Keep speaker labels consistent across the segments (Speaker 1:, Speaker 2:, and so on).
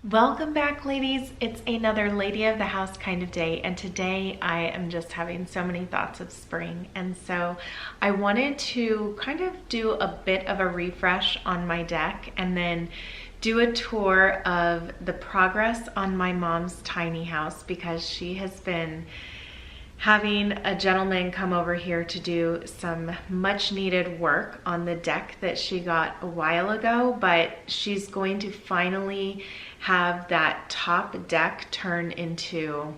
Speaker 1: Welcome back, ladies. It's another lady of the house kind of day, and today I am just having so many thoughts of spring, and so I wanted to kind of do a bit of a refresh on my deck and then do a tour of the progress on my mom's tiny house, because she has been having a gentleman come over here to do some much needed work on the deck that she got a while ago, but she's going to finally have that top deck turn into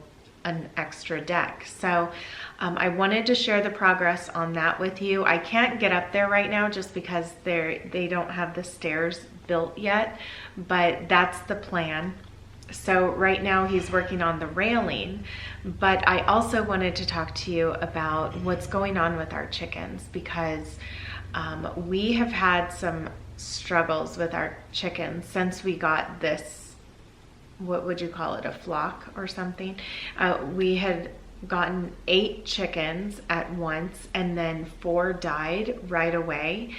Speaker 1: an extra deck. So I wanted to share the progress on that with you. I can't get up there right now just because they don't have the stairs built yet, but that's the plan. So right now he's working on the railing, but I also wanted to talk to you about what's going on with our chickens, because we have had some struggles with our chickens since we got this, what would you call it, a flock or something. We had gotten 8 chickens at once, and then 4 died right away,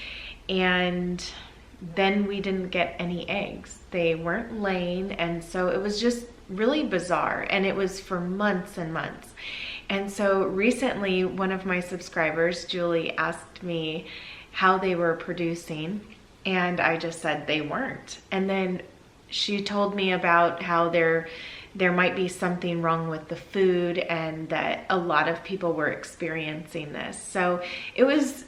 Speaker 1: and then we didn't get any eggs. They weren't laying, and so it was just really bizarre, and it was for months and months. And so recently, one of my subscribers, Julie, asked me how they were producing, and I just said they weren't. And then she told me about how there might be something wrong with the food, and that a lot of people were experiencing this. So it was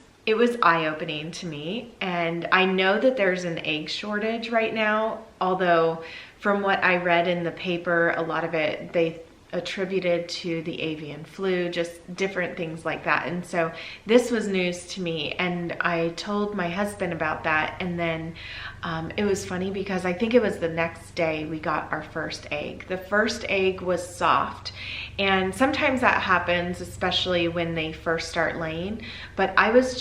Speaker 1: eye-opening to me, and I know that there's an egg shortage right now, although from what I read in the paper, a lot of it they attributed to the avian flu, just different things like that. And so this was news to me, and I told my husband about that, and then it was funny because I think it was the next day we got our first egg. The first egg was soft, and sometimes that happens, especially when they first start laying, but I was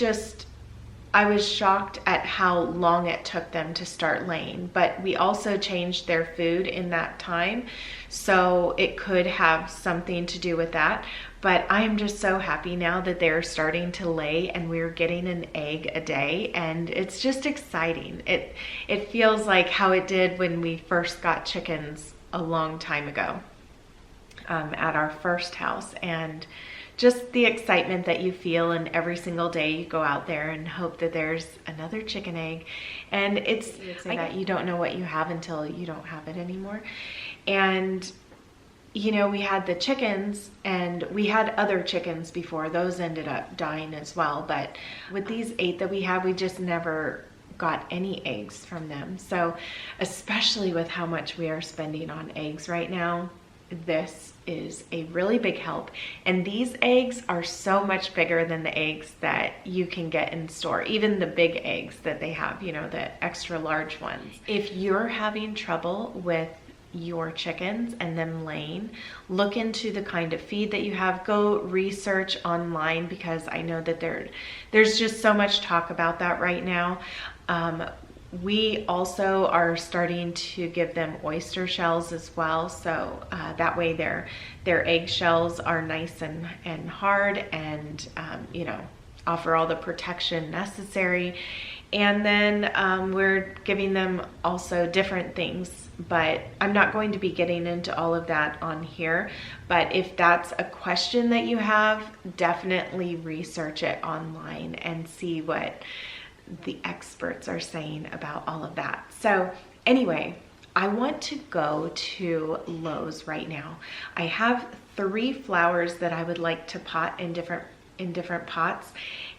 Speaker 1: shocked at how long it took them to start laying. But we also changed their food in that time, so it could have something to do with that. But I am just so happy now that they're starting to lay, and we're getting an egg a day, and it's just exciting. It feels like how it did when we first got chickens a long time ago at our first house, and just the excitement that you feel, and every single day you go out there and hope that there's another chicken egg. And it's like that you don't know what you have until you don't have it anymore. And you know, we had the chickens, and we had other chickens before. Those ended up dying as well. But with these 8 that we have, we just never got any eggs from them. So especially with how much we are spending on eggs right now, this is a really big help. And these eggs are so much bigger than the eggs that you can get in store, even the big eggs that they have, you know, the extra large ones. If you're having trouble with your chickens and them laying, look into the kind of feed that you have. Go research online, because I know that there's just so much talk about that right now. We also are starting to give them oyster shells as well, so that way their egg shells are nice and hard, and you know, offer all the protection necessary. And then we're giving them also different things, but I'm not going to be getting into all of that on here. But if that's a question that you have, definitely research it online and see what the experts are saying about all of that. So anyway, I want to go to Lowe's right now. I have 3 flowers that I would like to pot in different pots,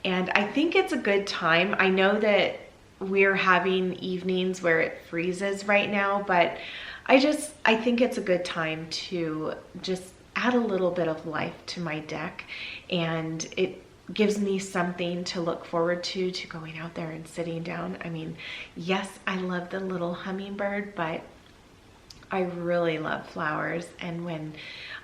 Speaker 1: and I think it's a good time. I know that we're having evenings where it freezes right now, but I think it's a good time to just add a little bit of life to my deck, and it gives me something to look forward to going out there and sitting down. I mean, yes, I love the little hummingbird, but I really love flowers, and when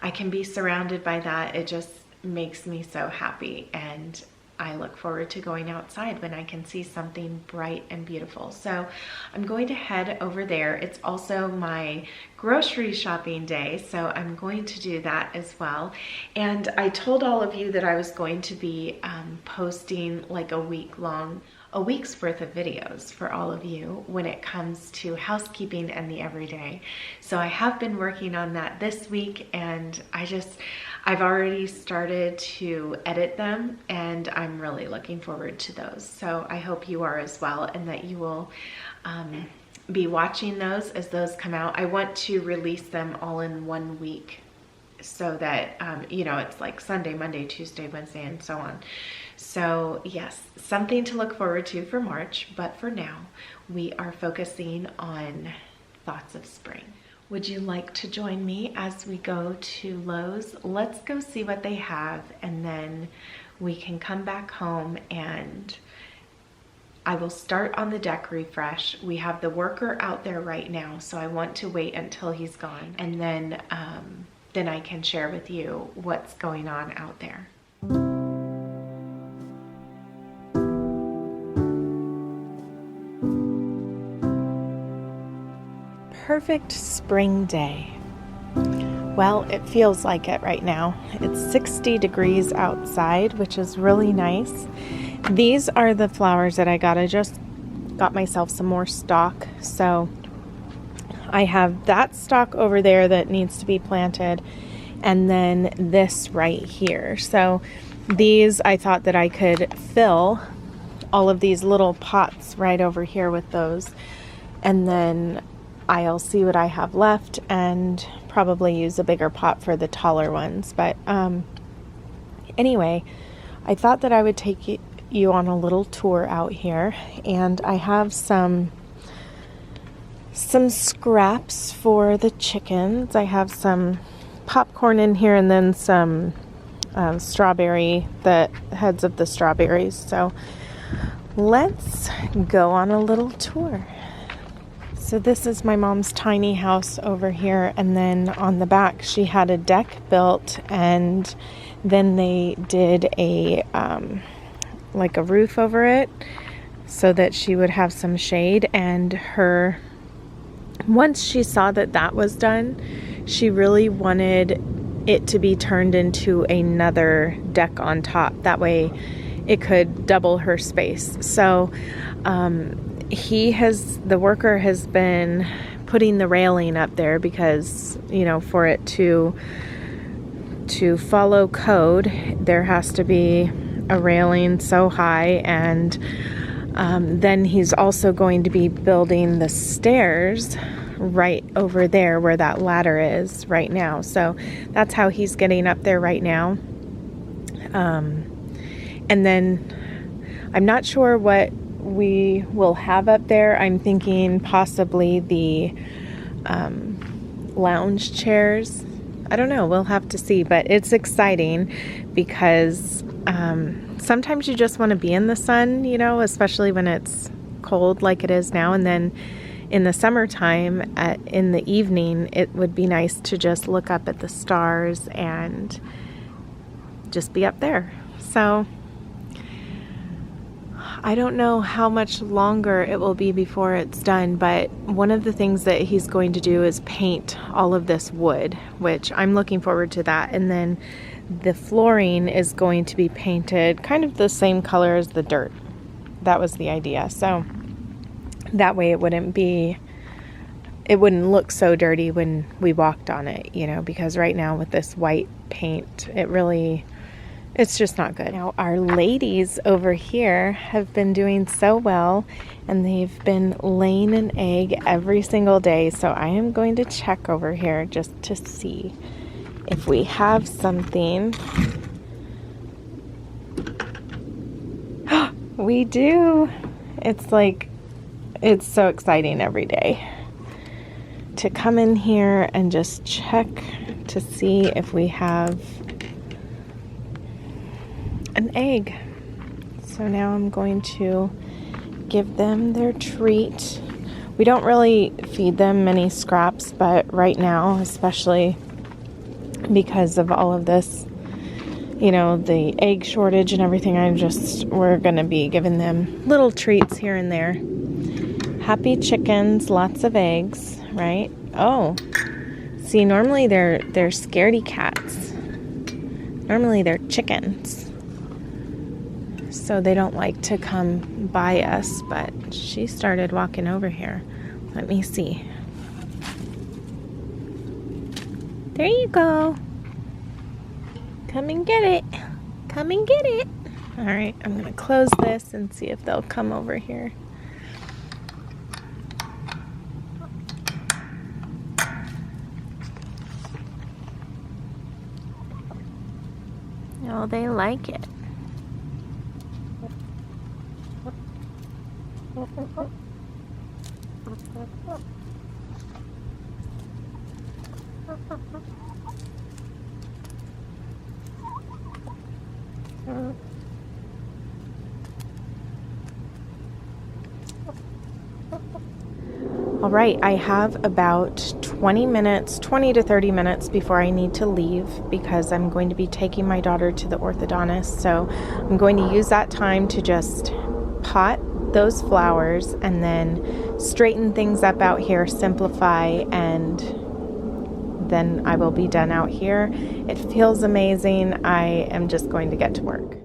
Speaker 1: I can be surrounded by that, it just makes me so happy. And I look forward to going outside when I can see something bright and beautiful. So I'm going to head over there. It's also my grocery shopping day, so I'm going to do that as well. And I told all of you that I was going to be posting like a week-long a week's worth of videos for all of you when it comes to housekeeping and the everyday. So I have been working on that this week, and I've already started to edit them, and I'm really looking forward to those. So I hope you are as well, and that you will be watching those as those come out. I want to release them all in 1 week so that, you know, it's like Sunday, Monday, Tuesday, Wednesday, and so on. So yes, something to look forward to for March, but for now, we are focusing on thoughts of spring. Would you like to join me as we go to Lowe's? Let's go see what they have, and then we can come back home and I will start on the deck refresh. We have the worker out there right now, so I want to wait until he's gone, and then I can share with you what's going on out there. Perfect spring day. Well, it feels like it right now. It's 60 degrees outside, which is really nice. These are the flowers that I got. I just got myself some more stock. So I have that stock over there that needs to be planted, and then this right here. So these, I thought that I could fill all of these little pots right over here with those, and then I'll see what I have left and probably use a bigger pot for the taller ones. But anyway, I thought that I would take you on a little tour out here, and I have some scraps for the chickens. I have some popcorn in here, and then some strawberry, the heads of the strawberries. So let's go on a little tour. So this is my mom's tiny house over here, and then on the back she had a deck built, and then they did a like a roof over it so that she would have some shade. And once she saw that that was done, she really wanted it to be turned into another deck on top. That way it could double her space. So the worker has been putting the railing up there because, you know, for it to follow code, there has to be a railing so high. And then he's also going to be building the stairs right over there where that ladder is right now. So that's how he's getting up there right now. And then I'm not sure what we will have up there. I'm thinking possibly the lounge chairs. I don't know, we'll have to see, but it's exciting because sometimes you just want to be in the sun, you know, especially when it's cold like it is now. And then in the summertime, in the evening, it would be nice to just look up at the stars and just be up there. So I don't know how much longer it will be before it's done, but one of the things that he's going to do is paint all of this wood, which I'm looking forward to that. And then the flooring is going to be painted kind of the same color as the dirt. That was the idea. So that way it wouldn't look so dirty when we walked on it, you know, because right now with this white paint, it's just not good. Now our ladies over here have been doing so well, and they've been laying an egg every single day. So I am going to check over here just to see if we have something. We do. It's so exciting every day to come in here and just check to see if we have an egg. So now I'm going to give them their treat. We don't really feed them many scraps, but right now, especially because of all of this, you know, the egg shortage and everything, we're gonna be giving them little treats here and there. Happy chickens, lots of eggs, right? Oh, see, normally they're scaredy cats. Normally they're chickens. so they don't like to come by us, but she started walking over here. Let me see. There you go. Come and get it. Come and get it. All right, I'm gonna close this and see if they'll come over here. Oh, they like it. All right, I have about 20 to 30 minutes before I need to leave because I'm going to be taking my daughter to the orthodontist. So I'm going to use that time to just pot those flowers and then straighten things up out here, simplify, and then I will be done out here. It feels amazing. I am just going to get to work.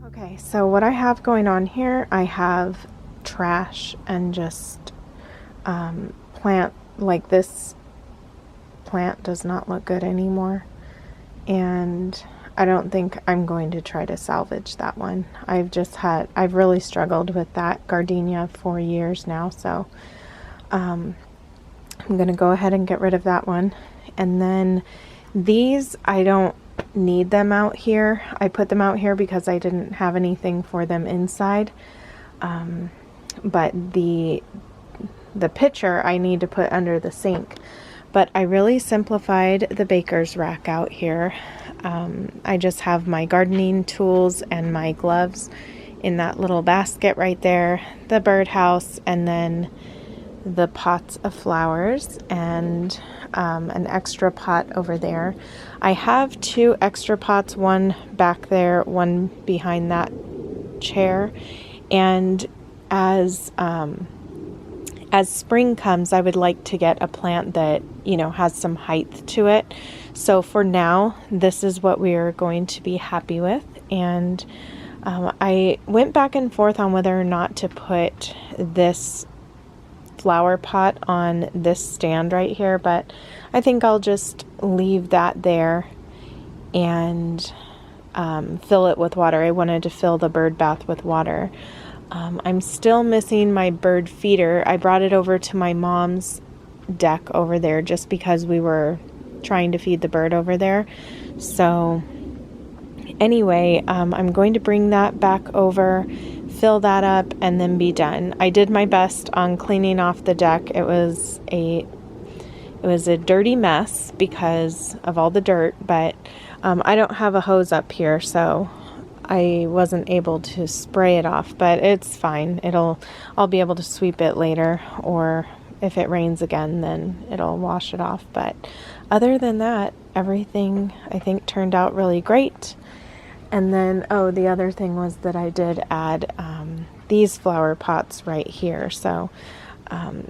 Speaker 1: Okay, so what I have going on here, I have trash and just plant, like this plant does not look good anymore, and I don't think I'm going to try to salvage that one. I've really struggled with that gardenia for years now, so I'm going to go ahead and get rid of that one. And then these, I don't need them out here. I put them out here because I didn't have anything for them inside. But the pitcher I need to put under the sink. But I really simplified the baker's rack out here. I just have my gardening tools and my gloves in that little basket right there, the birdhouse, and then the pots of flowers, and an extra pot over there. I have 2 extra pots, one back there, one behind that chair. And as spring comes, I would like to get a plant that, you know, has some height to it. So for now, this is what we are going to be happy with. And I went back and forth on whether or not to put this flower pot on this stand right here, but I think I'll just leave that there and fill it with water. I wanted to fill the bird bath with water. I'm still missing my bird feeder. I brought it over to my mom's deck over there just because we were trying to feed the bird over there. So anyway, I'm going to bring that back over, fill that up, and then be done. I did my best on cleaning off the deck. It was a dirty mess because of all the dirt, but I don't have a hose up here, so I wasn't able to spray it off, but it's fine. I'll be able to sweep it later, or if it rains again, then it'll wash it off. But other than that, everything I think turned out really great. And then, oh, the other thing was that I did add these flower pots right here. So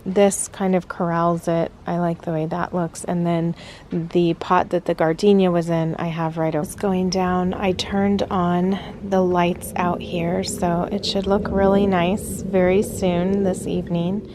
Speaker 1: this kind of corrals it. I like the way that looks. And then the pot that the gardenia was in, I have right over. It's going down. I turned on the lights out here, so it should look really nice very soon this evening.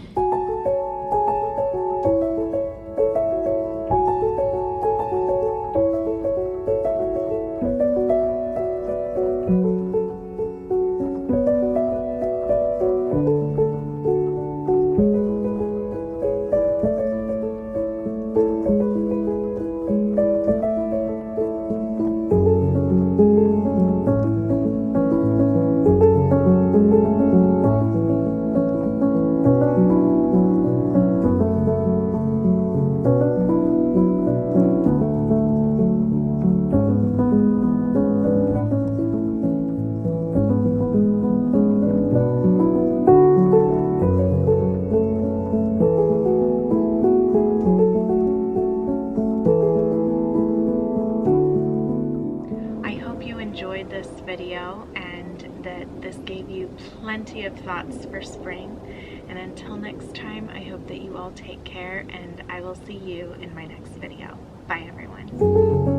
Speaker 1: Video and that this gave you plenty of thoughts for spring. And until next time, I hope that you all take care, and I will see you in my next video. Bye everyone.